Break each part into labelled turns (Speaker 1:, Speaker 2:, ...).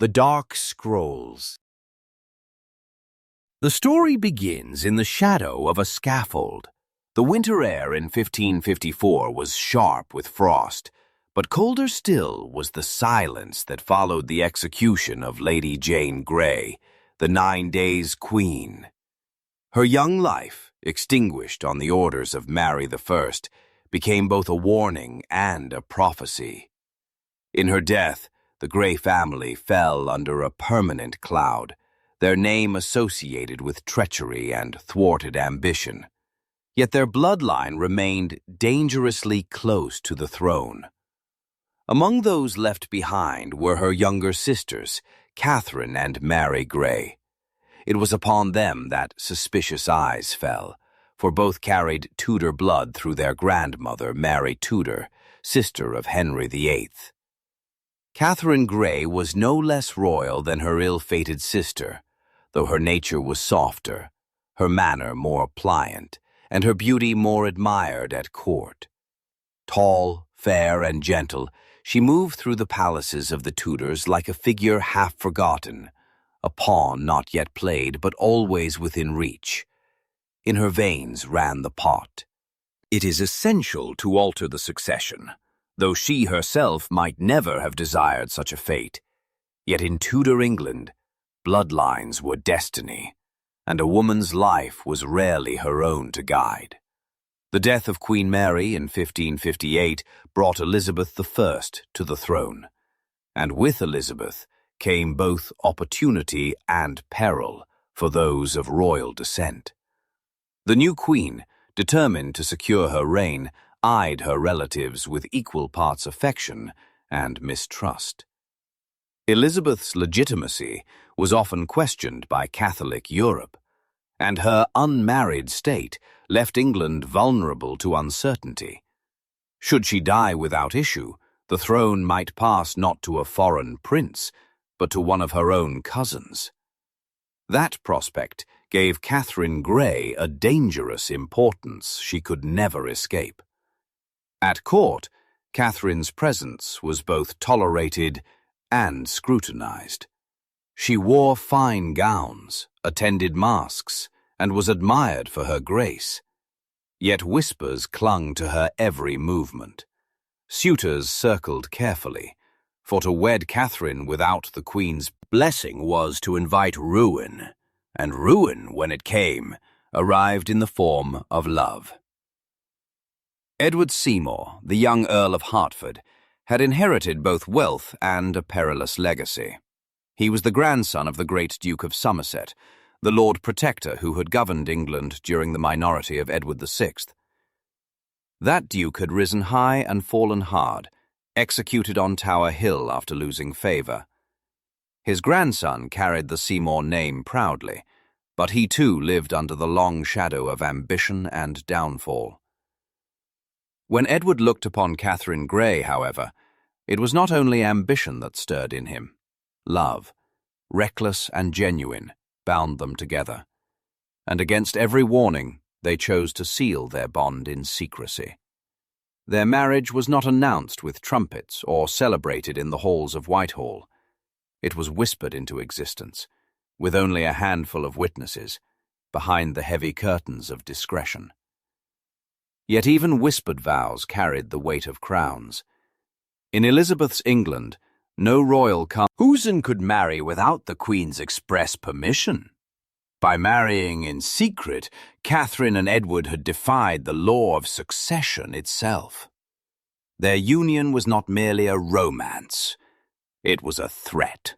Speaker 1: The Dark Scrolls. The story begins in the shadow of a scaffold. The winter air in 1554 was sharp with frost, but colder still was the silence that followed the execution of Lady Jane Grey, the 9 Days' Queen. Her young life, extinguished on the orders of Mary I, became both a warning and a prophecy. In her death, the Grey family fell under a permanent cloud, their name associated with treachery and thwarted ambition. Yet their bloodline remained dangerously close to the throne. Among those left behind were her younger sisters, Katherine and Mary Grey. It was upon them that suspicious eyes fell, for both carried Tudor blood through their grandmother, Mary Tudor, sister of Henry VIII. Katherine Grey was no less royal than her ill-fated sister, though her nature was softer, her manner more pliant, and her beauty more admired at court. Tall, fair, and gentle, she moved through the palaces of the Tudors like a figure half forgotten, a pawn not yet played but always within reach. In her veins ran the pot. It is essential to alter the succession, though she herself might never have desired such a fate. Yet in Tudor England, bloodlines were destiny, and a woman's life was rarely her own to guide. The death of Queen Mary in 1558 brought Elizabeth I to the throne, and with Elizabeth came both opportunity and peril for those of royal descent. The new queen, determined to secure her reign, eyed her relatives with equal parts affection and mistrust. Elizabeth's legitimacy was often questioned by Catholic Europe, and her unmarried state left England vulnerable to uncertainty. Should she die without issue, the throne might pass not to a foreign prince, but to one of her own cousins. That prospect gave Katherine Grey a dangerous importance she could never escape. At court, Catherine's presence was both tolerated and scrutinized. She wore fine gowns, attended masques, and was admired for her grace. Yet whispers clung to her every movement. Suitors circled carefully, for to wed Katherine without the Queen's blessing was to invite ruin, and ruin, when it came, arrived in the form of love. Edward Seymour, the young Earl of Hertford, had inherited both wealth and a perilous legacy. He was the grandson of the great Duke of Somerset, the Lord Protector who had governed England during the minority of Edward VI. That duke had risen high and fallen hard, executed on Tower Hill after losing favour. His grandson carried the Seymour name proudly, but he too lived under the long shadow of ambition and downfall. When Edward looked upon Katherine Grey, however, it was not only ambition that stirred in him. Love, reckless and genuine, bound them together, and against every warning they chose to seal their bond in secrecy. Their marriage was not announced with trumpets or celebrated in the halls of Whitehall. It was whispered into existence, with only a handful of witnesses, behind the heavy curtains of discretion. Yet even whispered vows carried the weight of crowns. In Elizabeth's England, no royal cousin could marry without the Queen's express permission. By marrying in secret, Katherine and Edward had defied the law of succession itself. Their union was not merely a romance, it was a threat.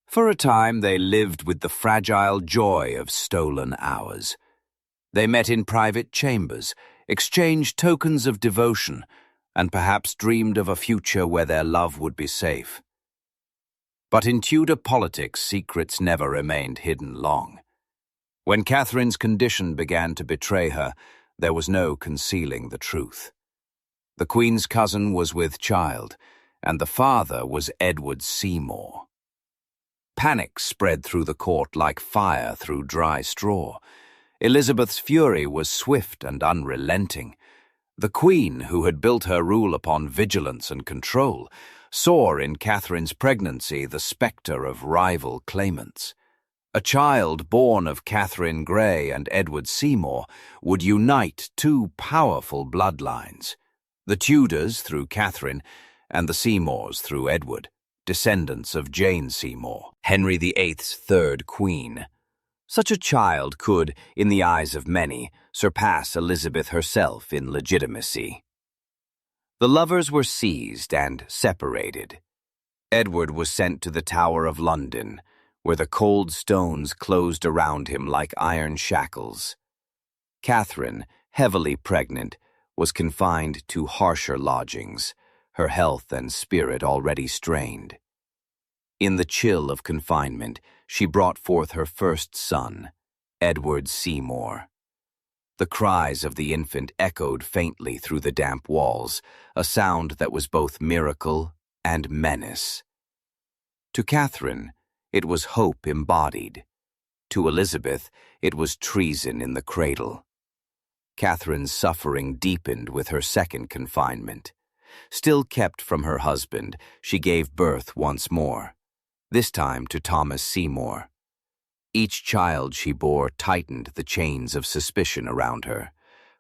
Speaker 1: For a time they lived with the fragile joy of stolen hours. They met in private chambers, exchanged tokens of devotion, and perhaps dreamed of a future where their love would be safe. But in Tudor politics, secrets never remained hidden long. When Catherine's condition began to betray her, there was no concealing the truth. The Queen's cousin was with child, and the father was Edward Seymour. Panic spread through the court like fire through dry straw. Elizabeth's fury was swift and unrelenting. The Queen, who had built her rule upon vigilance and control, saw in Catherine's pregnancy the spectre of rival claimants. A child born of Katherine Grey and Edward Seymour would unite two powerful bloodlines, the Tudors through Katherine and the Seymours through Edward, descendants of Jane Seymour, Henry VIII's third queen. Such a child could, in the eyes of many, surpass Elizabeth herself in legitimacy. The lovers were seized and separated. Edward was sent to the Tower of London, where the cold stones closed around him like iron shackles. Katherine, heavily pregnant, was confined to harsher lodgings, her health and spirit already strained. In the chill of confinement, she brought forth her first son, Edward Seymour. The cries of the infant echoed faintly through the damp walls, a sound that was both miracle and menace. To Katherine, it was hope embodied. To Elizabeth, it was treason in the cradle. Katherine's suffering deepened with her second confinement. Still kept from her husband, she gave birth once more, this time to Thomas Seymour. Each child she bore tightened the chains of suspicion around her,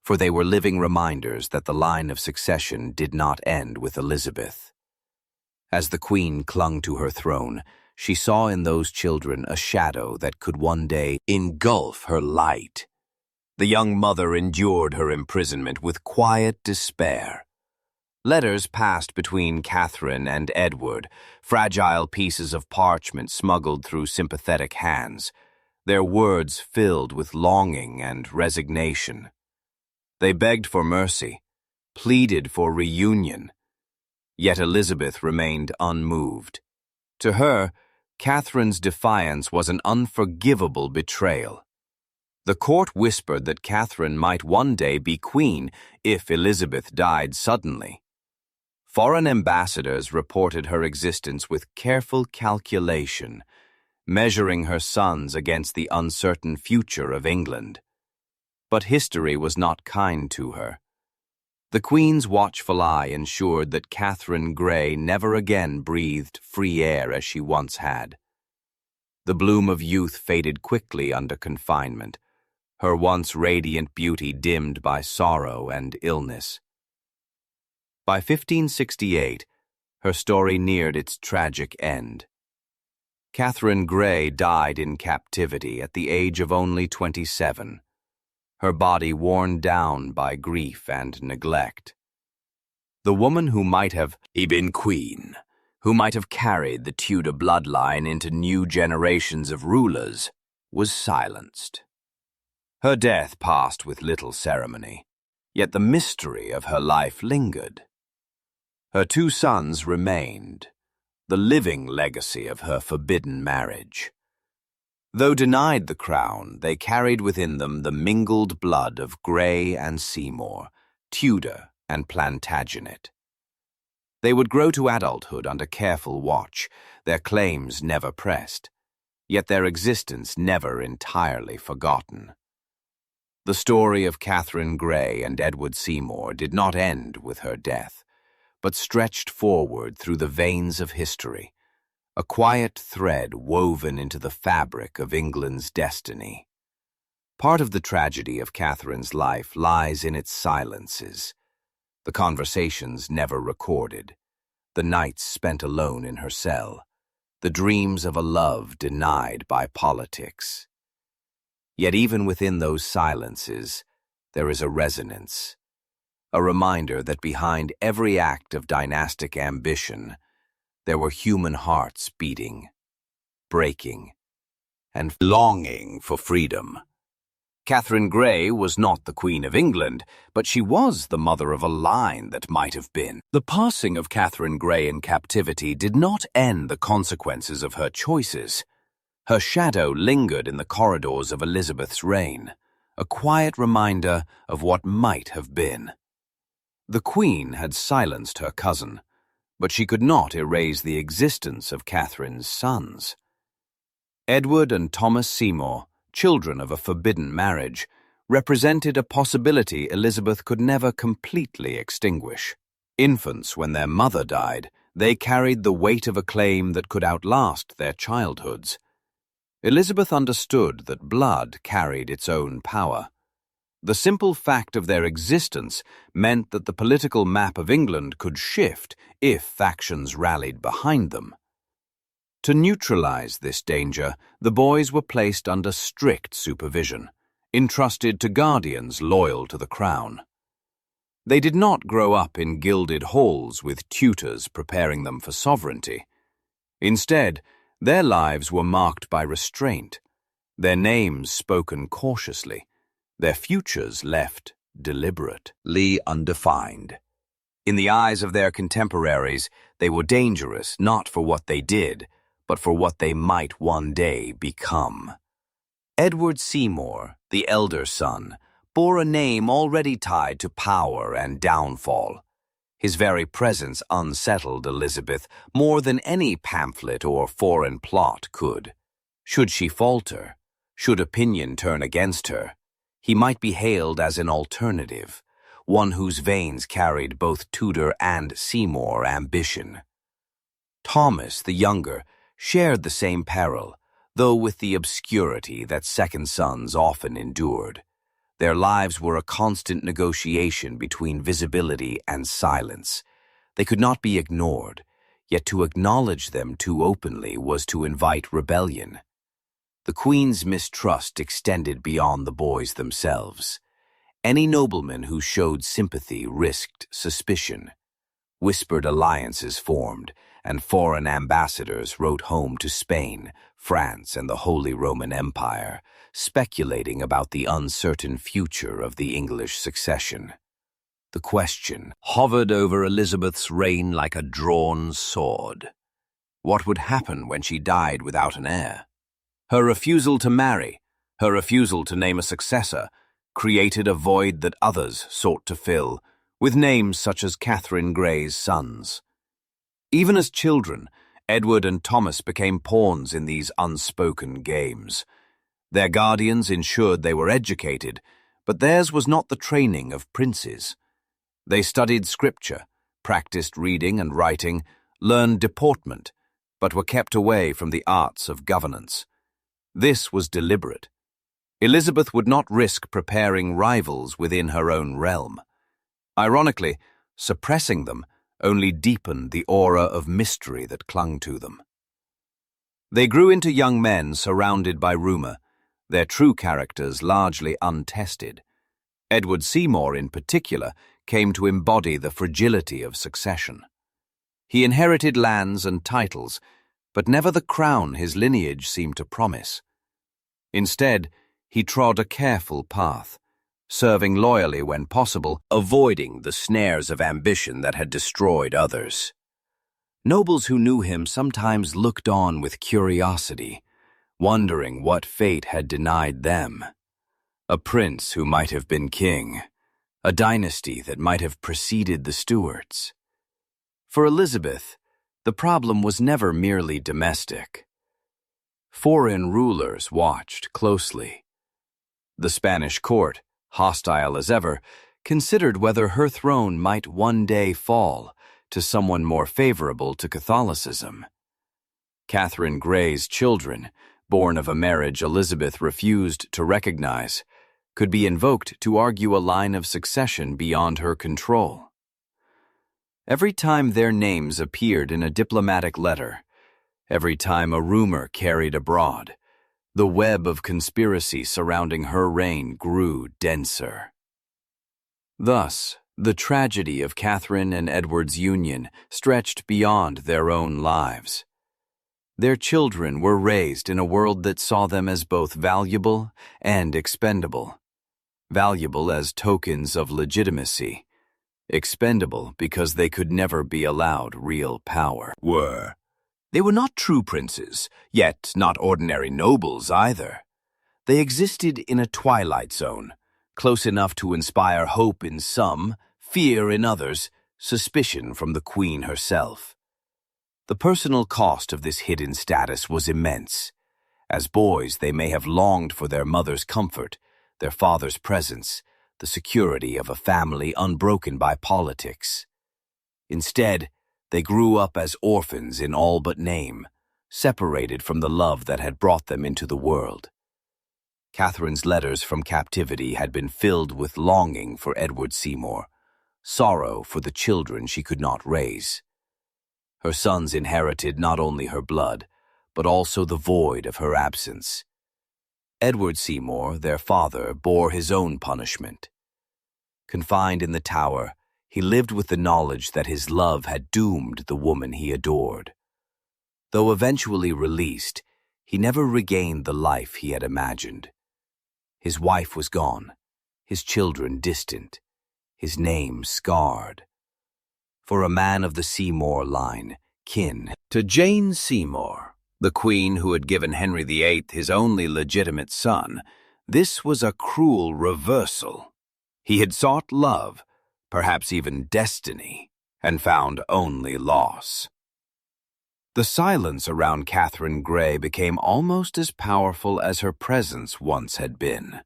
Speaker 1: for they were living reminders that the line of succession did not end with Elizabeth. As the Queen clung to her throne, she saw in those children a shadow that could one day engulf her light. The young mother endured her imprisonment with quiet despair. Letters passed between Katherine and Edward, fragile pieces of parchment smuggled through sympathetic hands, their words filled with longing and resignation. They begged for mercy, pleaded for reunion. Yet Elizabeth remained unmoved. To her, Katherine's defiance was an unforgivable betrayal. The court whispered that Katherine might one day be queen if Elizabeth died suddenly. Foreign ambassadors reported her existence with careful calculation, measuring her sons against the uncertain future of England. But history was not kind to her. The Queen's watchful eye ensured that Katherine Grey never again breathed free air as she once had. The bloom of youth faded quickly under confinement, her once radiant beauty dimmed by sorrow and illness. By 1568, her story neared its tragic end. Katherine Grey died in captivity at the age of only 27, her body worn down by grief and neglect. The woman who might have been queen, who might have carried the Tudor bloodline into new generations of rulers, was silenced. Her death passed with little ceremony, yet the mystery of her life lingered. Her two sons remained, the living legacy of her forbidden marriage. Though denied the crown, they carried within them the mingled blood of Grey and Seymour, Tudor and Plantagenet. They would grow to adulthood under careful watch, their claims never pressed, yet their existence never entirely forgotten. The story of Katherine Grey and Edward Seymour did not end with her death, but stretched forward through the veins of history, a quiet thread woven into the fabric of England's destiny. Part of the tragedy of Katherine's life lies in its silences, the conversations never recorded, the nights spent alone in her cell, the dreams of a love denied by politics. Yet even within those silences, there is a resonance, a reminder that behind every act of dynastic ambition, there were human hearts beating, breaking, and longing for freedom. Katherine Grey was not the Queen of England, but she was the mother of a line that might have been. The passing of Katherine Grey in captivity did not end the consequences of her choices. Her shadow lingered in the corridors of Elizabeth's reign, a quiet reminder of what might have been. The Queen had silenced her cousin, but she could not erase the existence of Katherine's sons. Edward and Thomas Seymour, children of a forbidden marriage, represented a possibility Elizabeth could never completely extinguish. Infants when their mother died, They carried the weight of a claim that could outlast their childhoods. Elizabeth understood that blood carried its own power. The simple fact of their existence meant that the political map of England could shift if factions rallied behind them. To neutralize this danger, the boys were placed under strict supervision, entrusted to guardians loyal to the crown. They did not grow up in gilded halls with tutors preparing them for sovereignty. Instead, their lives were marked by restraint, their names spoken cautiously, their futures left deliberately undefined. In the eyes of their contemporaries, they were dangerous not for what they did, but for what they might one day become. Edward Seymour, the elder son, bore a name already tied to power and downfall. His very presence unsettled Elizabeth more than any pamphlet or foreign plot could. Should she falter, should opinion turn against her, he might be hailed as an alternative, one whose veins carried both Tudor and Seymour ambition. Thomas, the younger, shared the same peril, though with the obscurity that second sons often endured. Their lives were a constant negotiation between visibility and silence. They could not be ignored, yet to acknowledge them too openly was to invite rebellion. The Queen's mistrust extended beyond the boys themselves. Any nobleman who showed sympathy risked suspicion. Whispered alliances formed, and foreign ambassadors wrote home to Spain, France, and the Holy Roman Empire, speculating about the uncertain future of the English succession. The question hovered over Elizabeth's reign like a drawn sword. What would happen when she died without an heir? Her refusal to marry, her refusal to name a successor, created a void that others sought to fill, with names such as Catherine Grey's sons. Even as children, Edward and Thomas became pawns in these unspoken games. Their guardians ensured they were educated, but theirs was not the training of princes. They studied scripture, practiced reading and writing, learned deportment, but were kept away from the arts of governance. This was deliberate. Elizabeth would not risk preparing rivals within her own realm. Ironically, suppressing them only deepened the aura of mystery that clung to them. They grew into young men surrounded by rumor, their true characters largely untested. Edward Seymour, in particular, came to embody the fragility of succession. He inherited lands and titles, but never the crown his lineage seemed to promise. Instead, he trod a careful path, serving loyally when possible, avoiding the snares of ambition that had destroyed others. Nobles who knew him sometimes looked on with curiosity, wondering what fate had denied them. A prince who might have been king, a dynasty that might have preceded the Stuarts. For Elizabeth, the problem was never merely domestic. Foreign rulers watched closely. The Spanish court, hostile as ever, considered whether her throne might one day fall to someone more favorable to Catholicism. Catherine Grey's children, born of a marriage Elizabeth refused to recognize, could be invoked to argue a line of succession beyond her control. Every time their names appeared in a diplomatic letter, every time a rumor carried abroad, the web of conspiracy surrounding her reign grew denser. Thus, the tragedy of Catherine and Edward's union stretched beyond their own lives. Their children were raised in a world that saw them as both valuable and expendable. Valuable as tokens of legitimacy, expendable because they could never be allowed real power. They were not true princes, yet not ordinary nobles either. They existed in a twilight zone, close enough to inspire hope in some, fear in others, suspicion from the Queen herself. The personal cost of this hidden status was immense. As boys, they may have longed for their mother's comfort, their father's presence, the security of a family unbroken by politics. Instead, They grew up as orphans in all but name, separated from the love that had brought them into the world. Catherine's letters from captivity had been filled with longing for Edward Seymour, sorrow for the children she could not raise. Her sons inherited not only her blood, but also the void of her absence. Edward Seymour, their father, bore his own punishment. Confined in the Tower, he lived with the knowledge that his love had doomed the woman he adored. Though eventually released, he never regained the life he had imagined. His wife was gone, his children distant, his name scarred. For a man of the Seymour line, kin to Jane Seymour, the Queen who had given Henry VIII his only legitimate son, this was a cruel reversal. He had sought love, perhaps even destiny, and found only loss. The silence around Catherine Grey became almost as powerful as her presence once had been.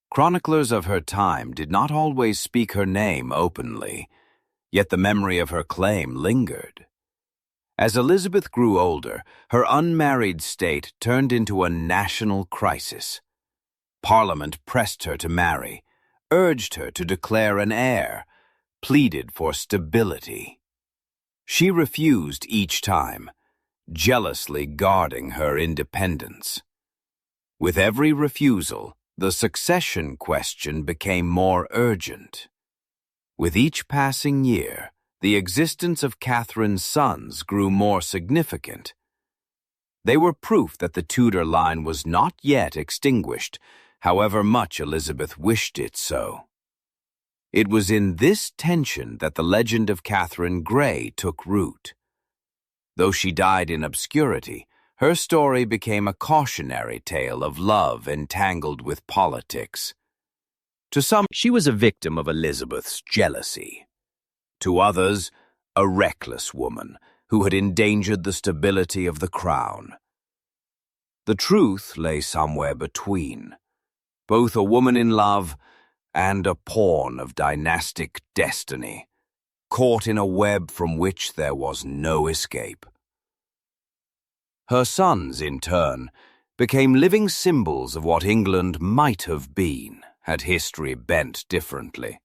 Speaker 1: Chroniclers of her time did not always speak her name openly, yet the memory of her claim lingered. As Elizabeth grew older, her unmarried state turned into a national crisis. Parliament pressed her to marry, urged her to declare an heir, pleaded for stability. She refused each time, jealously guarding her independence. With every refusal, the succession question became more urgent. With each passing year, the existence of Catherine's sons grew more significant. They were proof that the Tudor line was not yet extinguished, however much Elizabeth wished it so. It was in this tension that the legend of Catherine Grey took root. Though she died in obscurity, her story became a cautionary tale of love entangled with politics. To some, she was a victim of Elizabeth's jealousy. To others, a reckless woman who had endangered the stability of the crown. The truth lay somewhere between, both a woman in love and a pawn of dynastic destiny, caught in a web from which there was no escape. Her sons, in turn, became living symbols of what England might have been had history bent differently.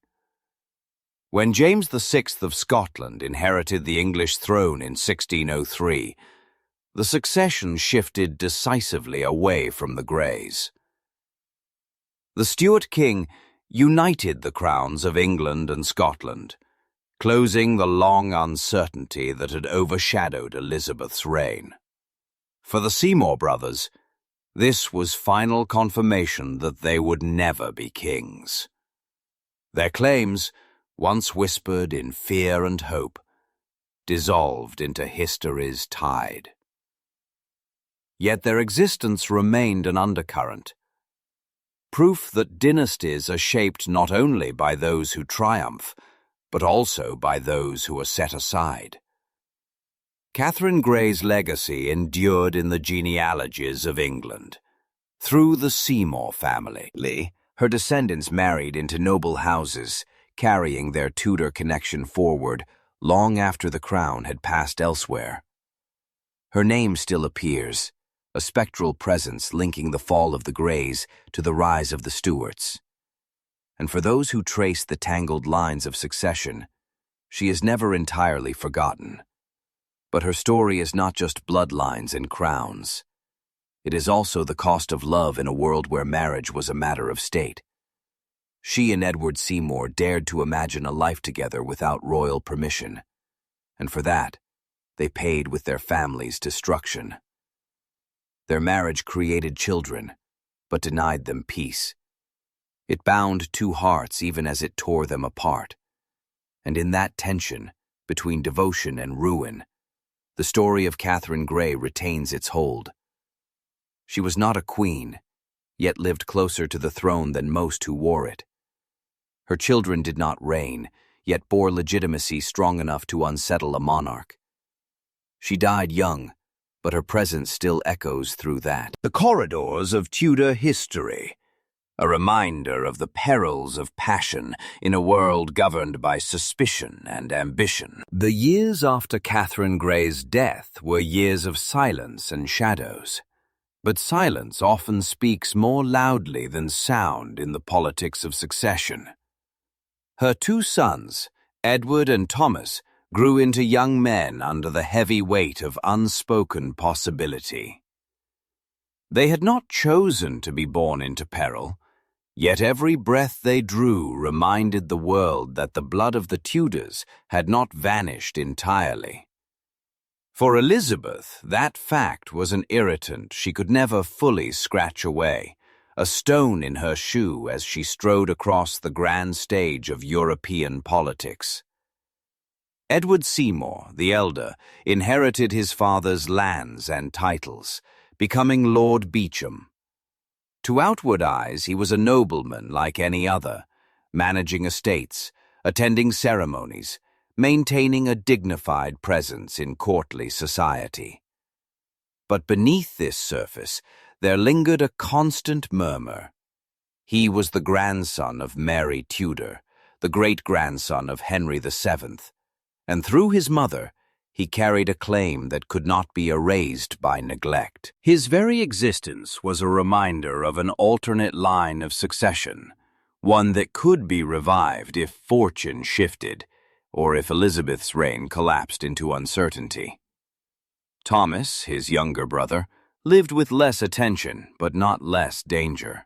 Speaker 1: When James VI of Scotland inherited the English throne in 1603, the succession shifted decisively away from the Greys. The Stewart king united the crowns of England and Scotland, closing the long uncertainty that had overshadowed Elizabeth's reign. For the Seymour brothers, this was final confirmation that they would never be kings. Their claims, once whispered in fear and hope, dissolved into history's tide. Yet their existence remained an undercurrent, proof that dynasties are shaped not only by those who triumph, but also by those who are set aside. Catherine Grey's legacy endured in the genealogies of England. Through the Seymour family, her descendants married into noble houses, carrying their Tudor connection forward long after the crown had passed elsewhere. Her name still appears, a spectral presence linking the fall of the Greys to the rise of the Stuarts. And for those who trace the tangled lines of succession, she is never entirely forgotten. But her story is not just bloodlines and crowns. It is also the cost of love in a world where marriage was a matter of state. She and Edward Seymour dared to imagine a life together without royal permission, and for that, they paid with their family's destruction. Their marriage created children, but denied them peace. It bound two hearts even as it tore them apart. And in that tension, between devotion and ruin, the story of Catherine Grey retains its hold. She was not a queen, yet lived closer to the throne than most who wore it. Her children did not reign, yet bore legitimacy strong enough to unsettle a monarch. She died young, but her presence still echoes through that. The corridors of Tudor history, a reminder of the perils of passion in a world governed by suspicion and ambition. The years after Catherine Grey's death were years of silence and shadows. But silence often speaks more loudly than sound in the politics of succession. Her two sons, Edward and Thomas, grew into young men under the heavy weight of unspoken possibility. They had not chosen to be born into peril, yet every breath they drew reminded the world that the blood of the Tudors had not vanished entirely. For Elizabeth, that fact was an irritant she could never fully scratch away, a stone in her shoe as she strode across the grand stage of European politics. Edward Seymour, the elder, inherited his father's lands and titles, becoming Lord Beauchamp. To outward eyes, he was a nobleman like any other, managing estates, attending ceremonies, maintaining a dignified presence in courtly society. But beneath this surface, there lingered a constant murmur. He was the grandson of Mary Tudor, the great-grandson of Henry VII, and through his mother, he carried a claim that could not be erased by neglect. His very existence was a reminder of an alternate line of succession, one that could be revived if fortune shifted, or if Elizabeth's reign collapsed into uncertainty. Thomas, his younger brother, lived with less attention but not less danger.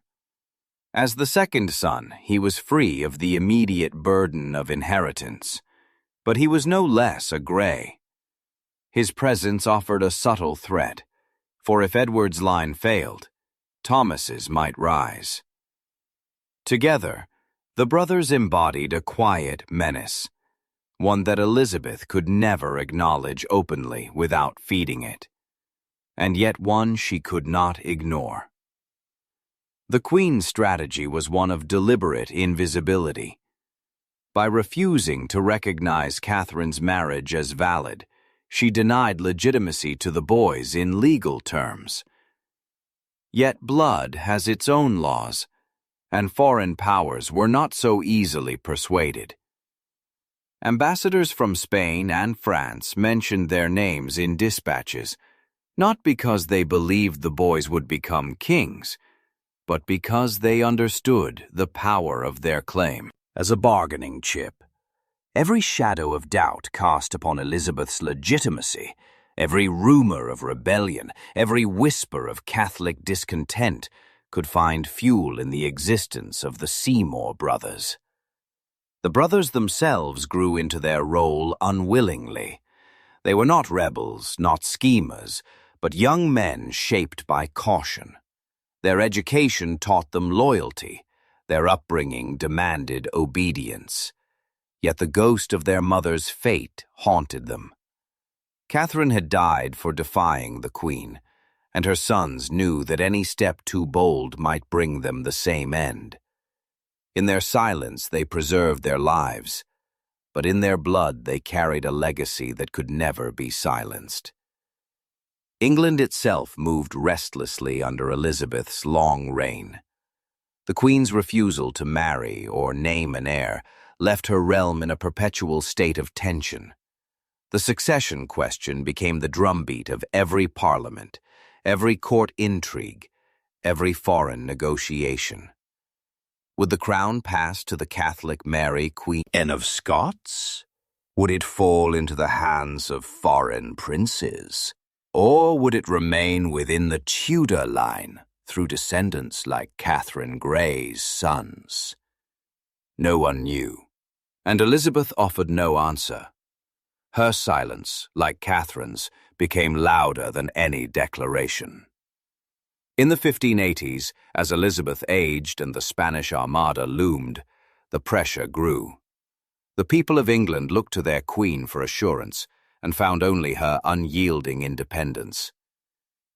Speaker 1: As the second son, he was free of the immediate burden of inheritance, but he was no less a Grey. His presence offered a subtle threat, for if Edward's line failed, Thomas's might rise. Together, the brothers embodied a quiet menace, one that Elizabeth could never acknowledge openly without feeding it, and yet one she could not ignore. The Queen's strategy was one of deliberate invisibility. By refusing to recognize Catherine's marriage as valid, she denied legitimacy to the boys in legal terms. Yet blood has its own laws, and foreign powers were not so easily persuaded. Ambassadors from Spain and France mentioned their names in dispatches, not because they believed the boys would become kings, but because they understood the power of their claim as a bargaining chip. Every shadow of doubt cast upon Elizabeth's legitimacy, every rumor of rebellion, every whisper of Catholic discontent could find fuel in the existence of the Seymour brothers. The brothers themselves grew into their role unwillingly. They were not rebels, not schemers, but young men shaped by caution. Their education taught them loyalty. Their upbringing demanded obedience. Yet the ghost of their mother's fate haunted them. Catherine had died for defying the Queen, and her sons knew that any step too bold might bring them the same end. In their silence they preserved their lives, but in their blood they carried a legacy that could never be silenced. England itself moved restlessly under Elizabeth's long reign. The Queen's refusal to marry or name an heir left her realm in a perpetual state of tension. The succession question became the drumbeat of every parliament, every court intrigue, every foreign negotiation. Would the crown pass to the Catholic Mary, Queen of Scots? Would it fall into the hands of foreign princes? Or would it remain within the Tudor line through descendants like Catherine Grey's sons? No one knew, and Elizabeth offered no answer. Her silence, like Catherine's, became louder than any declaration. In the 1580s, as Elizabeth aged and the Spanish Armada loomed, the pressure grew. The people of England looked to their queen for assurance and found only her unyielding independence.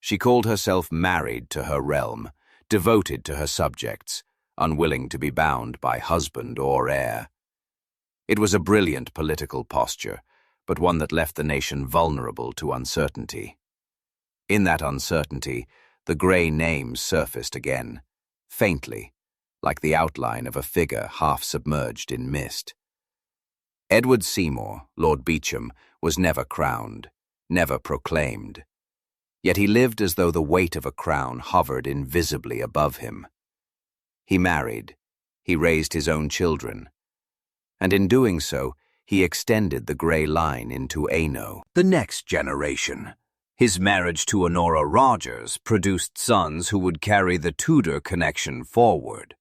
Speaker 1: She called herself married to her realm, devoted to her subjects, unwilling to be bound by husband or heir. It was a brilliant political posture, but one that left the nation vulnerable to uncertainty. In that uncertainty, the Grey names surfaced again, faintly, like the outline of a figure half submerged in mist. Edward Seymour, Lord Beauchamp, was never crowned, never proclaimed. Yet he lived as though the weight of a crown hovered invisibly above him. He married, he raised his own children, and in doing so, he extended the grey line into Ano, the next generation. His marriage to Honora Rogers produced sons who would carry the Tudor connection forward.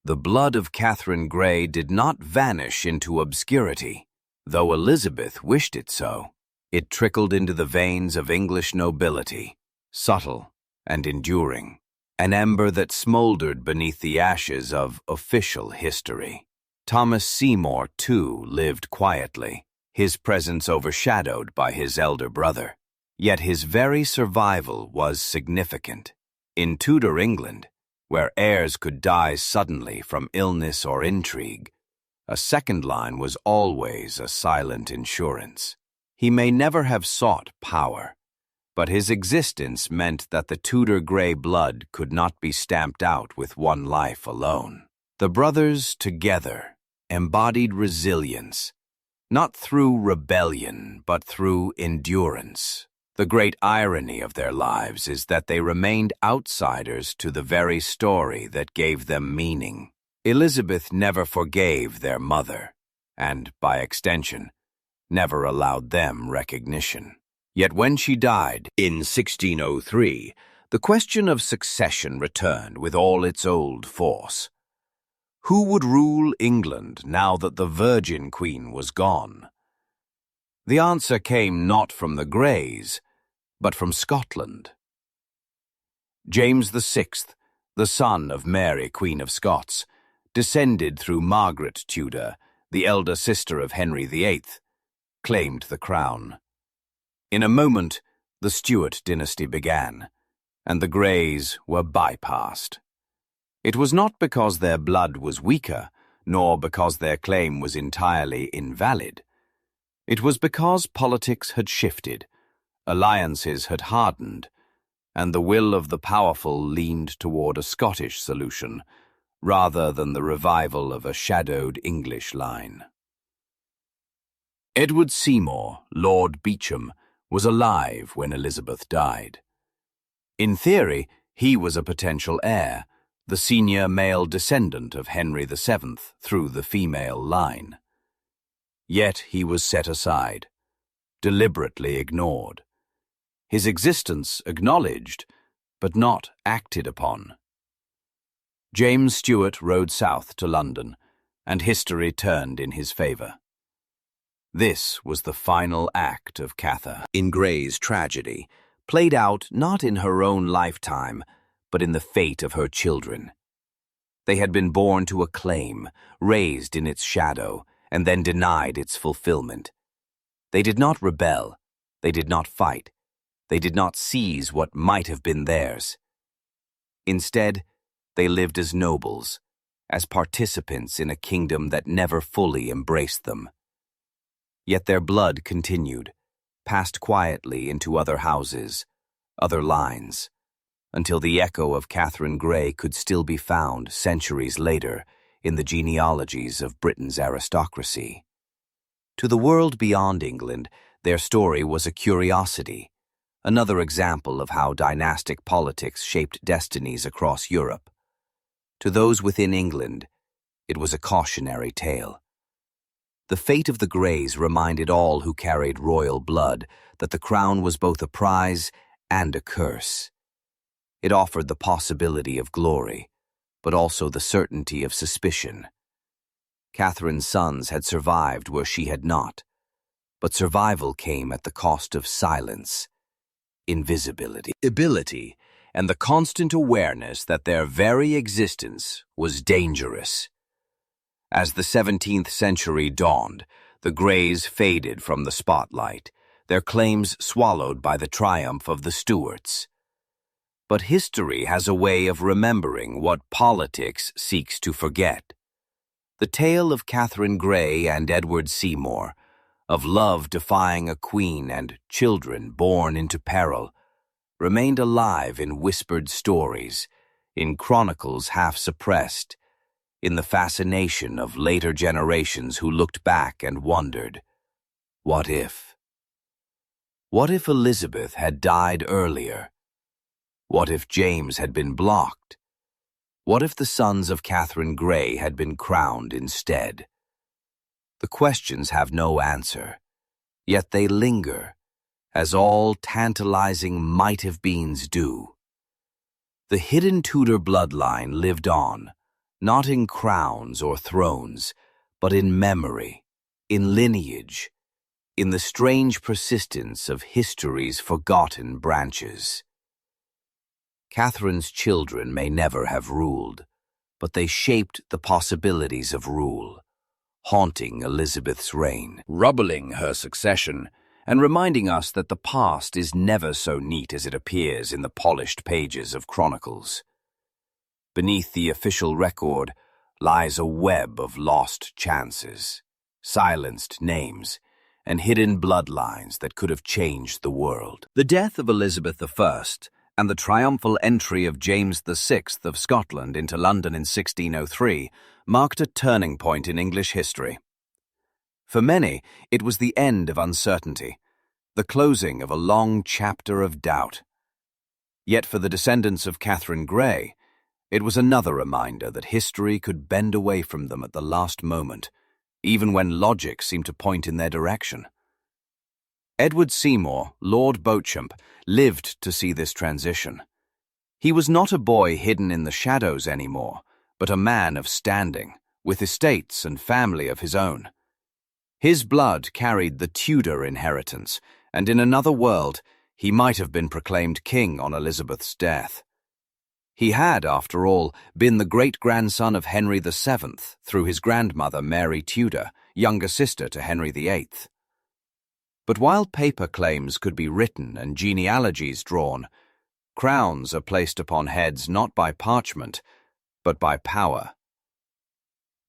Speaker 1: The blood of Catherine Grey did not vanish into obscurity, though Elizabeth wished it so. It trickled into the veins of English nobility, subtle and enduring, an ember that smoldered beneath the ashes of official history. Thomas Seymour, too, lived quietly, his presence overshadowed by his elder brother. Yet his very survival was significant. In Tudor England, where heirs could die suddenly from illness or intrigue, a second line was always a silent insurance. He may never have sought power, but his existence meant that the Tudor grey blood could not be stamped out with one life alone. The brothers together embodied resilience, not through rebellion, but through endurance. The great irony of their lives is that they remained outsiders to the very story that gave them meaning. Elizabeth never forgave their mother, and, by extension, never allowed them recognition. Yet when she died in 1603, the question of succession returned with all its old force. Who would rule England now that the Virgin Queen was gone? The answer came not from the Greys, but from Scotland. James VI, the son of Mary, Queen of Scots, descended through Margaret Tudor, the elder sister of Henry VIII, claimed the crown. In a moment, the Stewart dynasty began, and the Greys were bypassed. It was not because their blood was weaker, nor because their claim was entirely invalid. It was because politics had shifted, alliances had hardened, and the will of the powerful leaned toward a Scottish solution, rather than the revival of a shadowed English line. Edward Seymour, Lord Beauchamp, was alive when Elizabeth died. In theory, he was a potential heir, the senior male descendant of Henry VII through the female line. Yet he was set aside, deliberately ignored. His existence acknowledged, but not acted upon. James Stewart rode south to London, and history turned in his favour. This was the final act of Catherine Grey's tragedy, played out not in her own lifetime, but in the fate of her children. They had been born to a claim, raised in its shadow, and then denied its fulfillment. They did not rebel, they did not fight, they did not seize what might have been theirs. Instead, they lived as nobles, as participants in a kingdom that never fully embraced them. Yet their blood continued, passed quietly into other houses, other lines, until the echo of Catherine Grey could still be found centuries later in the genealogies of Britain's aristocracy. To the world beyond England, their story was a curiosity, another example of how dynastic politics shaped destinies across Europe. To those within England, it was a cautionary tale. The fate of the Greys reminded all who carried royal blood that the crown was both a prize and a curse. It offered the possibility of glory, but also the certainty of suspicion. Catherine's sons had survived where she had not, but survival came at the cost of silence, invisibility, and the constant awareness that their very existence was dangerous. As the 17th century dawned, the Greys faded from the spotlight, their claims swallowed by the triumph of the Stuarts. But history has a way of remembering what politics seeks to forget. The tale of Catherine Grey and Edward Seymour, of love defying a queen and children born into peril, remained alive in whispered stories, in chronicles half suppressed, in the fascination of later generations who looked back and wondered, what if? What if Elizabeth had died earlier? What if James had been blocked? What if the sons of Catherine Grey had been crowned instead? The questions have no answer, yet they linger, as all tantalizing might-have-beens do. The hidden Tudor bloodline lived on, not in crowns or thrones, but in memory, in lineage, in the strange persistence of history's forgotten branches. Catherine's children may never have ruled, but they shaped the possibilities of rule, haunting Elizabeth's reign, rubbling her succession, and reminding us that the past is never so neat as it appears in the polished pages of chronicles. Beneath the official record lies a web of lost chances, silenced names, and hidden bloodlines that could have changed the world. The death of Elizabeth I and the triumphal entry of James VI of Scotland into London in 1603 marked a turning point in English history. For many, it was the end of uncertainty, the closing of a long chapter of doubt. Yet for the descendants of Catherine Grey, it was another reminder that history could bend away from them at the last moment, even when logic seemed to point in their direction. Edward Seymour, Lord Beauchamp, lived to see this transition. He was not a boy hidden in the shadows anymore, but a man of standing, with estates and family of his own. His blood carried the Tudor inheritance, and in another world, he might have been proclaimed king on Elizabeth's death. He had, after all, been the great-grandson of Henry VII through his grandmother Mary Tudor, younger sister to Henry VIII. But while paper claims could be written and genealogies drawn, crowns are placed upon heads not by parchment, but by power.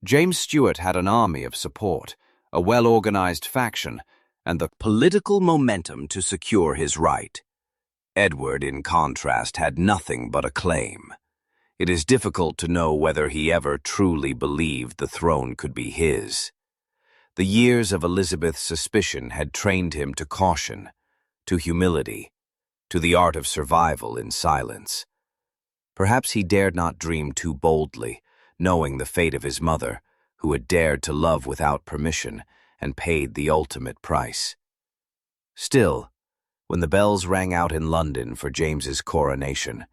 Speaker 1: James Stewart had an army of support, a well-organized faction, and the political momentum to secure his right. Edward, in contrast, had nothing but a claim. It is difficult to know whether he ever truly believed the throne could be his. The years of Elizabeth's suspicion had trained him to caution, to humility, to the art of survival in silence. Perhaps he dared not dream too boldly, knowing the fate of his mother, who had dared to love without permission and paid the ultimate price. Still, when the bells rang out in London for James's coronation,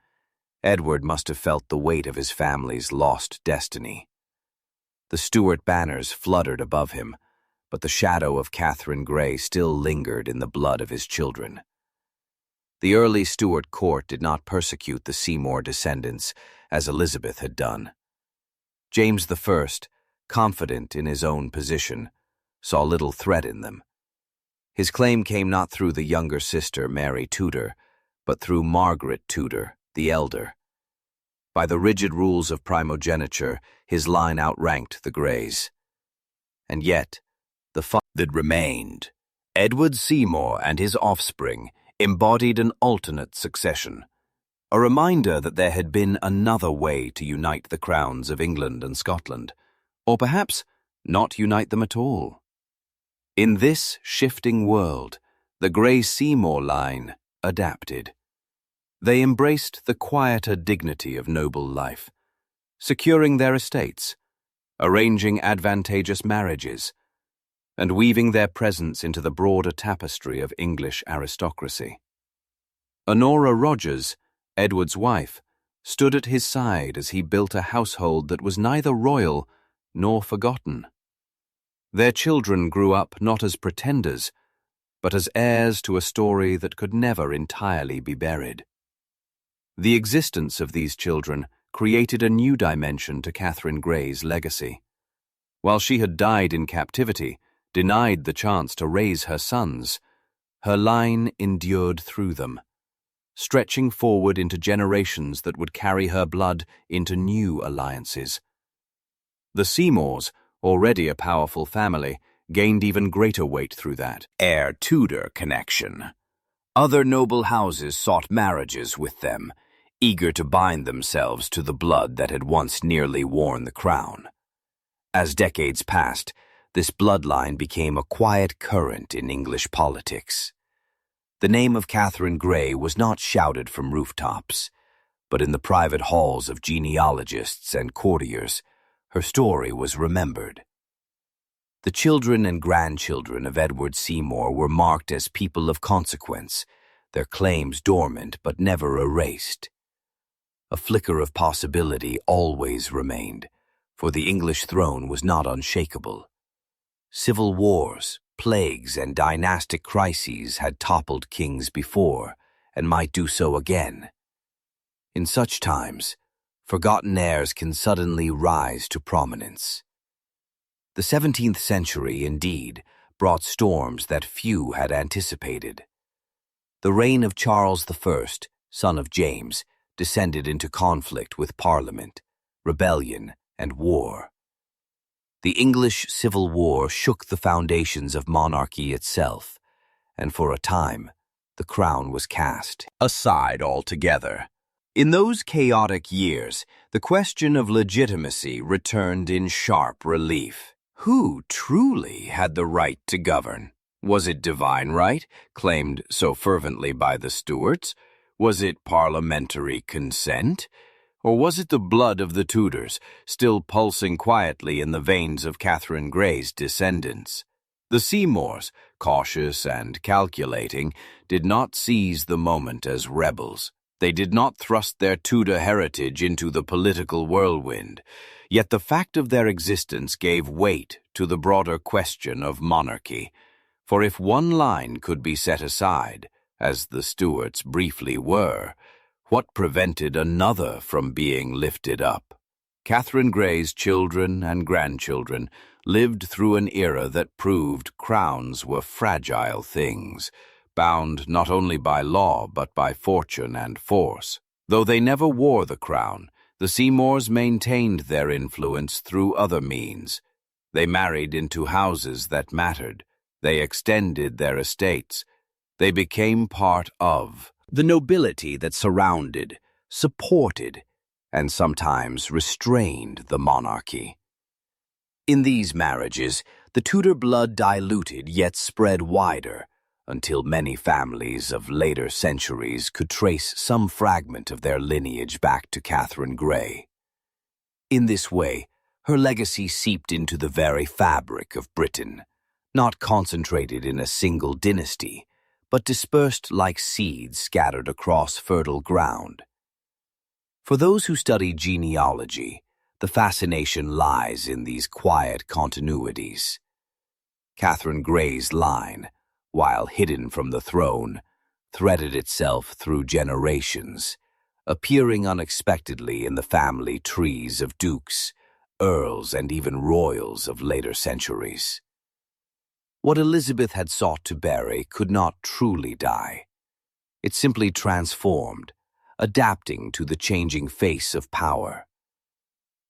Speaker 1: Edward must have felt the weight of his family's lost destiny. The Stewart banners fluttered above him, but the shadow of Catherine Grey still lingered in the blood of his children. The early Stewart court did not persecute the Seymour descendants as Elizabeth had done. James I, confident in his own position, saw little threat in them. His claim came not through the younger sister Mary Tudor, but through Margaret Tudor, the elder. By the rigid rules of primogeniture, his line outranked the Greys. And yet, the father that remained, Edward Seymour and his offspring, embodied an alternate succession, a reminder that there had been another way to unite the crowns of England and Scotland, or perhaps not unite them at all. In this shifting world, the Grey-Seymour line adapted. They embraced the quieter dignity of noble life, securing their estates, arranging advantageous marriages, and weaving their presence into the broader tapestry of English aristocracy. Honora Rogers, Edward's wife, stood at his side as he built a household that was neither royal nor forgotten. Their children grew up not as pretenders, but as heirs to a story that could never entirely be buried. The existence of these children created a new dimension to Catherine Grey's legacy. While she had died in captivity, denied the chance to raise her sons, her line endured through them, stretching forward into generations that would carry her blood into new alliances. The Seymours, already a powerful family, gained even greater weight through that heir-Tudor connection. Other noble houses sought marriages with them, eager to bind themselves to the blood that had once nearly worn the crown. As decades passed, this bloodline became a quiet current in English politics. The name of Catherine Grey was not shouted from rooftops, but in the private halls of genealogists and courtiers, her story was remembered. The children and grandchildren of Edward Seymour were marked as people of consequence, their claims dormant but never erased. A flicker of possibility always remained, for the English throne was not unshakable. Civil wars, plagues, and dynastic crises had toppled kings before, and might do so again. In such times, forgotten heirs can suddenly rise to prominence. The 17th century, indeed, brought storms that few had anticipated. The reign of Charles I, son of James, descended into conflict with Parliament, rebellion, and war. The English Civil War shook the foundations of monarchy itself, and for a time, the crown was cast aside altogether. In those chaotic years, the question of legitimacy returned in sharp relief. Who truly had the right to govern? Was it divine right, claimed so fervently by the Stewarts? Was it parliamentary consent? Or was it the blood of the Tudors, still pulsing quietly in the veins of Catherine Grey's descendants? The Seymours, cautious and calculating, did not seize the moment as rebels. They did not thrust their Tudor heritage into the political whirlwind, yet the fact of their existence gave weight to the broader question of monarchy. For if one line could be set aside, as the Stuarts briefly were, what prevented another from being lifted up? Catherine Grey's children and grandchildren lived through an era that proved crowns were fragile things, bound not only by law but by fortune and force. Though they never wore the crown, the Seymours maintained their influence through other means. They married into houses that mattered. They extended their estates. They became part of the nobility that surrounded, supported, and sometimes restrained the monarchy. In these marriages, the Tudor blood diluted yet spread wider, until many families of later centuries could trace some fragment of their lineage back to Catherine Grey. In this way, her legacy seeped into the very fabric of Britain, not concentrated in a single dynasty, but dispersed like seeds scattered across fertile ground. For those who study genealogy, the fascination lies in these quiet continuities. Catherine Grey's line, while hidden from the throne, threaded itself through generations, appearing unexpectedly in the family trees of dukes, earls, and even royals of later centuries. What Elizabeth had sought to bury could not truly die. It simply transformed, adapting to the changing face of power.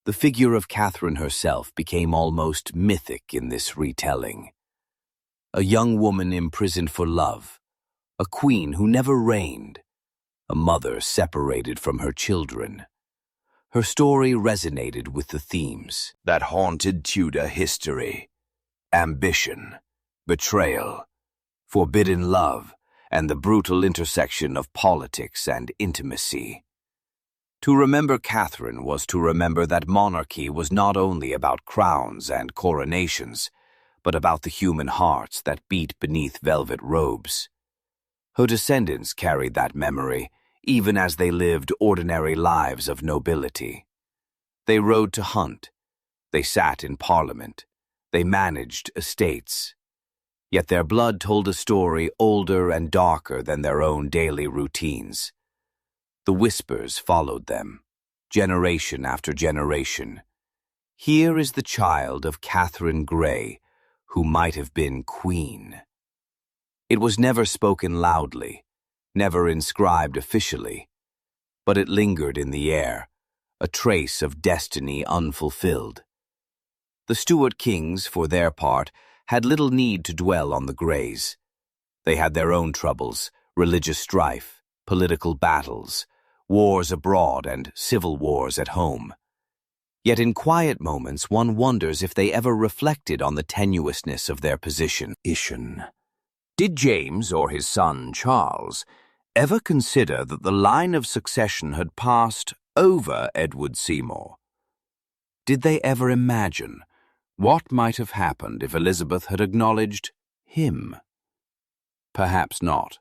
Speaker 1: The figure of Catherine herself became almost mythic in this retelling. A young woman imprisoned for love, a queen who never reigned, a mother separated from her children. Her story resonated with the themes that haunted Tudor history: ambition, betrayal, forbidden love, and the brutal intersection of politics and intimacy. To remember Catherine was to remember that monarchy was not only about crowns and coronations, but about the human hearts that beat beneath velvet robes. Her descendants carried that memory, even as they lived ordinary lives of nobility. They rode to hunt, they sat in Parliament, they managed estates. Yet their blood told a story older and darker than their own daily routines. The whispers followed them, generation after generation. Here is the child of Catherine Grey, who might have been queen. It was never spoken loudly, never inscribed officially, but it lingered in the air, a trace of destiny unfulfilled. The Stuart kings, for their part, had little need to dwell on the Greys. They had their own troubles, religious strife, political battles, wars abroad, and civil wars at home. Yet in quiet moments one wonders if they ever reflected on the tenuousness of their position. Did James or his son Charles ever consider that the line of succession had passed over Edward Seymour? Did they ever imagine what might have happened if Elizabeth had acknowledged him? Perhaps not.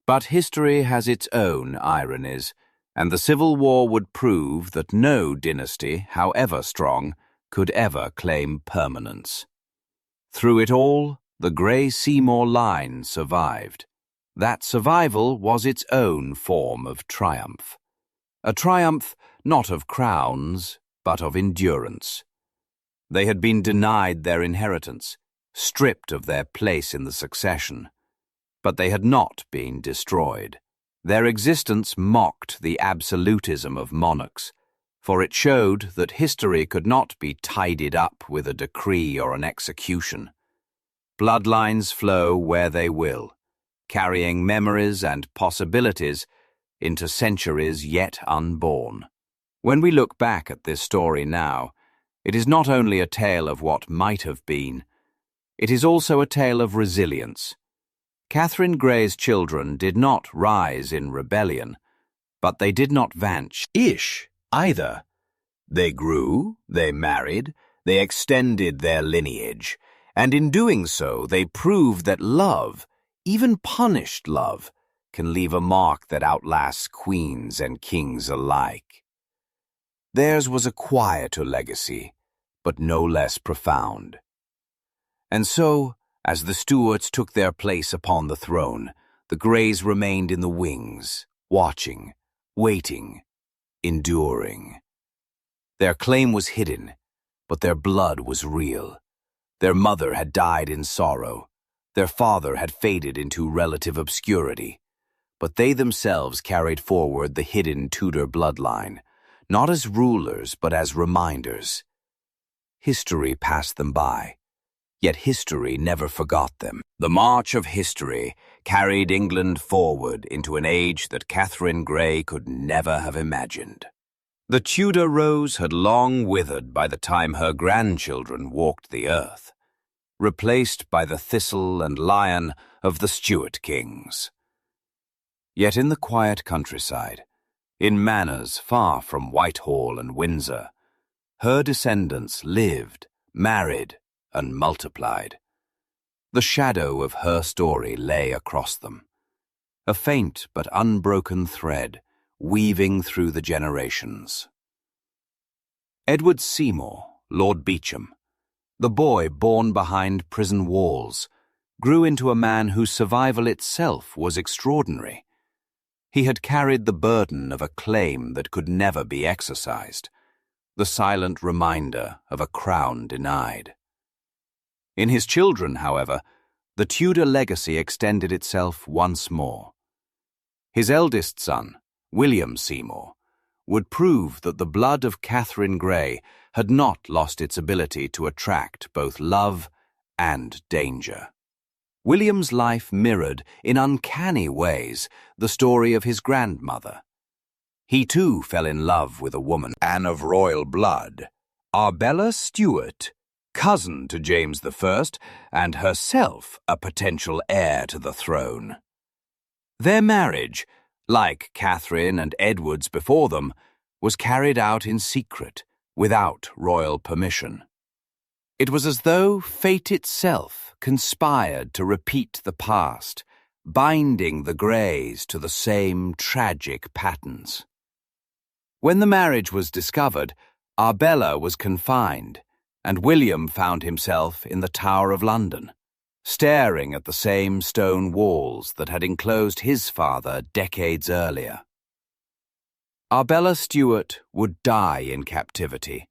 Speaker 1: But history has its own ironies, and the Civil War would prove that no dynasty, however strong, could ever claim permanence. Through it all, the Grey-Seymour line survived. That survival was its own form of triumph. A triumph not of crowns, but of endurance. They had been denied their inheritance, stripped of their place in the succession. But they had not been destroyed. Their existence mocked the absolutism of monarchs, for it showed that history could not be tidied up with a decree or an execution. Bloodlines flow where they will, carrying memories and possibilities into centuries yet unborn. When we look back at this story now, it is not only a tale of what might have been, it is also a tale of resilience. Catherine Grey's children did not rise in rebellion, but they did not vanish either. They grew, they married, they extended their lineage, and in doing so they proved that love, even punished love, can leave a mark that outlasts queens and kings alike. Theirs was a quieter legacy, but no less profound. And so, as the Stuarts took their place upon the throne, the Greys remained in the wings, watching, waiting, enduring. Their claim was hidden, but their blood was real. Their mother had died in sorrow. Their father had faded into relative obscurity. But they themselves carried forward the hidden Tudor bloodline, not as rulers but as reminders. History passed them by. Yet history never forgot them. The march of history carried England forward into an age that Catherine Grey could never have imagined. The Tudor rose had long withered by the time her grandchildren walked the earth, replaced by the thistle and lion of the Stewart kings. Yet in the quiet countryside, in manors far from Whitehall and Windsor, her descendants lived, married, and multiplied. The shadow of her story lay across them, a faint but unbroken thread weaving through the generations. Edward Seymour, Lord Beauchamp, the boy born behind prison walls, grew into a man whose survival itself was extraordinary. He had carried the burden of a claim that could never be exercised, the silent reminder of a crown denied. In his children, however, the Tudor legacy extended itself once more. His eldest son, William Seymour, would prove that the blood of Catherine Grey had not lost its ability to attract both love and danger. William's life mirrored, in uncanny ways, the story of his grandmother. He too fell in love with a woman, and of royal blood, Arbella Stewart, cousin to James I, and herself a potential heir to the throne. Their marriage, like Catherine and Edward's before them, was carried out in secret, without royal permission. It was as though fate itself conspired to repeat the past, binding the Greys to the same tragic patterns. When the marriage was discovered, Arbella was confined, and William found himself in the Tower of London, staring at the same stone walls that had enclosed his father decades earlier. Arbella Stewart would die in captivity,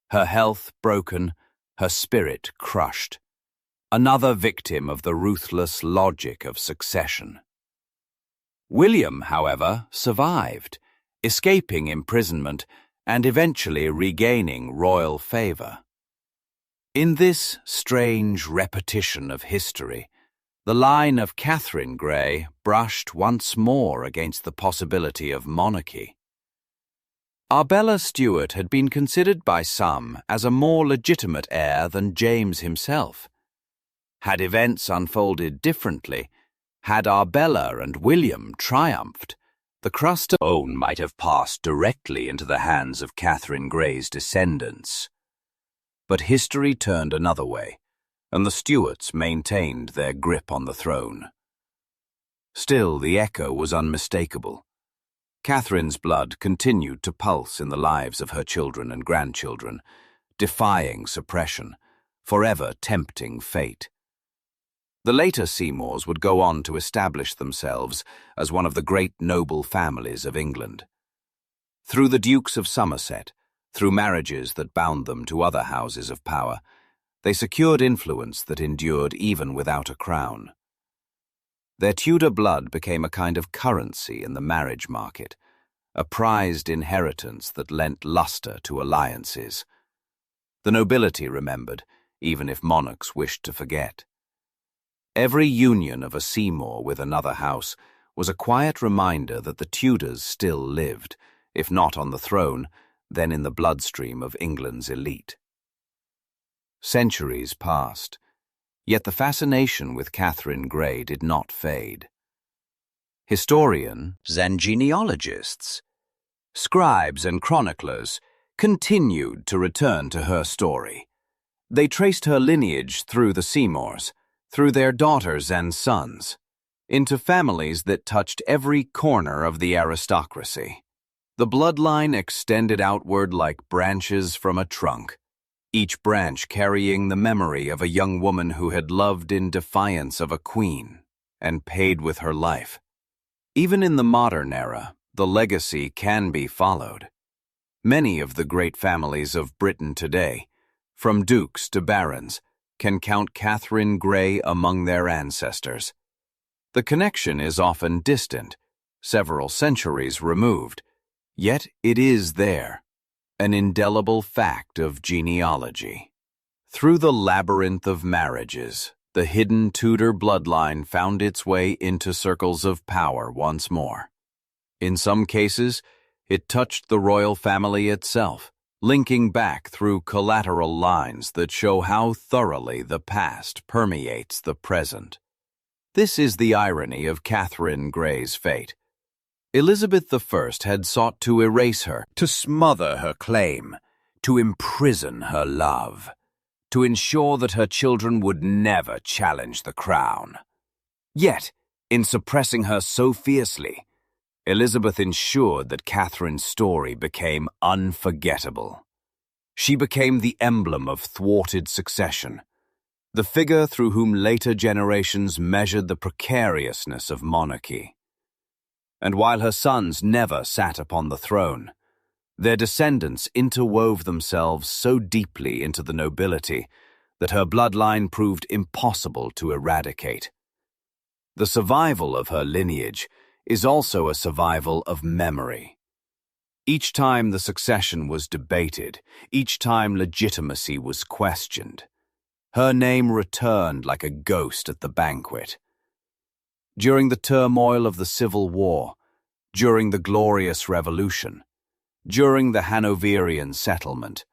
Speaker 1: her health broken, her spirit crushed, another victim of the ruthless logic of succession. William, however, survived, escaping imprisonment and eventually regaining royal favour. In this strange repetition of history, the line of Catherine Grey brushed once more against the possibility of monarchy. Arbella Stewart had been considered by some as a more legitimate heir than James himself. Had events unfolded differently, had Arbella and William triumphed, the crust of own might have passed directly into the hands of Catherine Grey's descendants. But history turned another way, and the Stuarts maintained their grip on the throne. Still, the echo was unmistakable. Catherine's blood continued to pulse in the lives of her children and grandchildren, defying suppression, forever tempting fate. The later Seymours would go on to establish themselves as one of the great noble families of England. Through the Dukes of Somerset, through marriages that bound them to other houses of power, they secured influence that endured even without a crown. Their Tudor blood became a kind of currency in the marriage market, a prized inheritance that lent luster to alliances. The nobility remembered, even if monarchs wished to forget. Every union of a Seymour with another house was a quiet reminder that the Tudors still lived, if not on the throne, then in the bloodstream of England's elite. Centuries passed, yet the fascination with Catherine Grey did not fade. Historians and genealogists, scribes and chroniclers continued to return to her story. They traced her lineage through the Seymours, through their daughters and sons, into families that touched every corner of the aristocracy. The bloodline extended outward like branches from a trunk, each branch carrying the memory of a young woman who had loved in defiance of a queen and paid with her life. Even in the modern era, the legacy can be followed. Many of the great families of Britain today, from dukes to barons, can count Catherine Grey among their ancestors. The connection is often distant, several centuries removed, yet it is there, an indelible fact of genealogy. Through the labyrinth of marriages, the hidden Tudor bloodline found its way into circles of power once more. In some cases, it touched the royal family itself, linking back through collateral lines that show how thoroughly the past permeates the present. This is the irony of Catherine Grey's fate. Elizabeth I had sought to erase her, to smother her claim, to imprison her love, to ensure that her children would never challenge the crown. Yet, in suppressing her so fiercely, Elizabeth ensured that Catherine's story became unforgettable. She became the emblem of thwarted succession, the figure through whom later generations measured the precariousness of monarchy. And while her sons never sat upon the throne, their descendants interwove themselves so deeply into the nobility that her bloodline proved impossible to eradicate. The survival of her lineage is also a survival of memory. Each time the succession was debated, each time legitimacy was questioned, her name returned like a ghost at the banquet. During the turmoil of the Civil War, during the Glorious Revolution, during the Hanoverian settlement,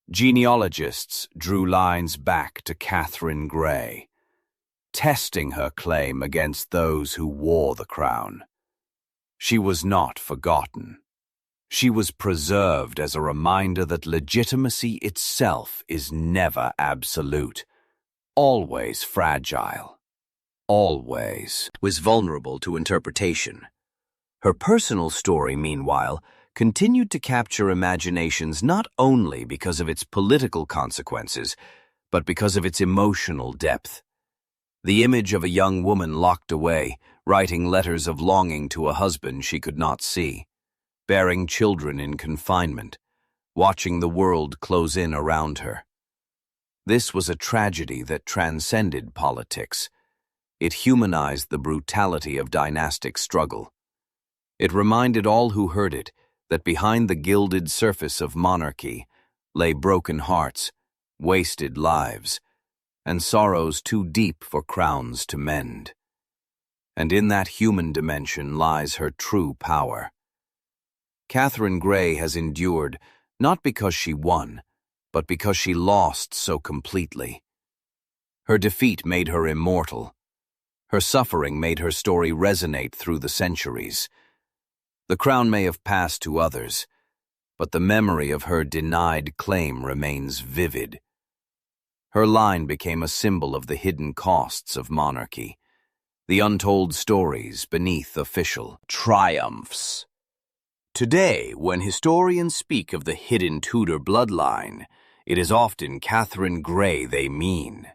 Speaker 1: genealogists drew lines back to Catherine Grey, testing her claim against those who wore the crown. She was not forgotten. She was preserved as a reminder that legitimacy itself is never absolute, always fragile, always was vulnerable to interpretation. Her personal story, meanwhile, continued to capture imaginations not only because of its political consequences, but because of its emotional depth. The image of a young woman locked away, writing letters of longing to a husband she could not see, bearing children in confinement, watching the world close in around her. This was a tragedy that transcended politics. It humanized the brutality of dynastic struggle. It reminded all who heard it that behind the gilded surface of monarchy lay broken hearts, wasted lives, and sorrows too deep for crowns to mend. And in that human dimension lies her true power. Catherine Grey has endured not because she won, but because she lost so completely. Her defeat made her immortal. Her suffering made her story resonate through the centuries. The crown may have passed to others, but the memory of her denied claim remains vivid. Her line became a symbol of the hidden costs of monarchy, the untold stories beneath official triumphs. Today, when historians speak of the hidden Tudor bloodline, it is often Catherine Grey they mean.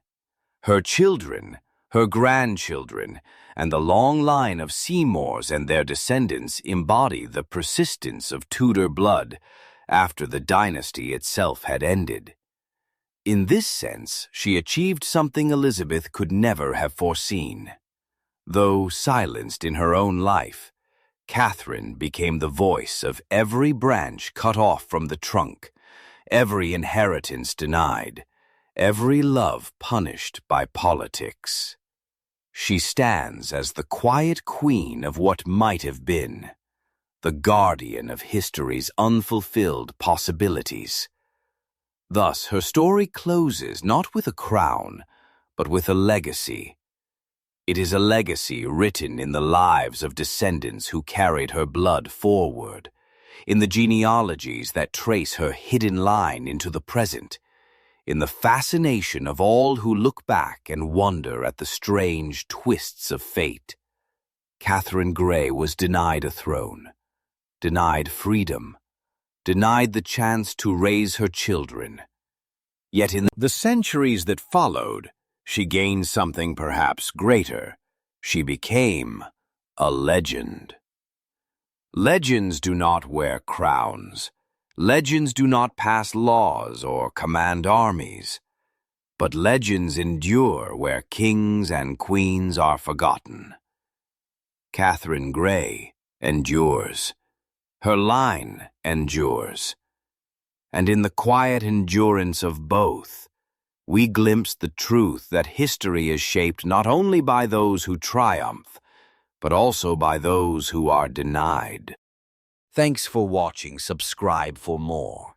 Speaker 1: Her children, her grandchildren, and the long line of Seymours and their descendants embody the persistence of Tudor blood after the dynasty itself had ended. In this sense, she achieved something Elizabeth could never have foreseen. Though silenced in her own life, Catherine became the voice of every branch cut off from the trunk, every inheritance denied, every love punished by politics. She stands as the quiet queen of what might have been, the guardian of history's unfulfilled possibilities. Thus, her story closes not with a crown, but with a legacy. It is a legacy written in the lives of descendants who carried her blood forward, in the genealogies that trace her hidden line into the present, in the fascination of all who look back and wonder at the strange twists of fate. Catherine Grey was denied a throne, denied freedom, denied the chance to raise her children. Yet in the centuries that followed, she gained something perhaps greater. She became a legend. Legends do not wear crowns. Legends do not pass laws or command armies. But legends endure where kings and queens are forgotten. Catherine Grey endures. Her line endures. And in the quiet endurance of both, we glimpse the truth that history is shaped not only by those who triumph, but also by those who are denied. Thanks for watching. Subscribe for more.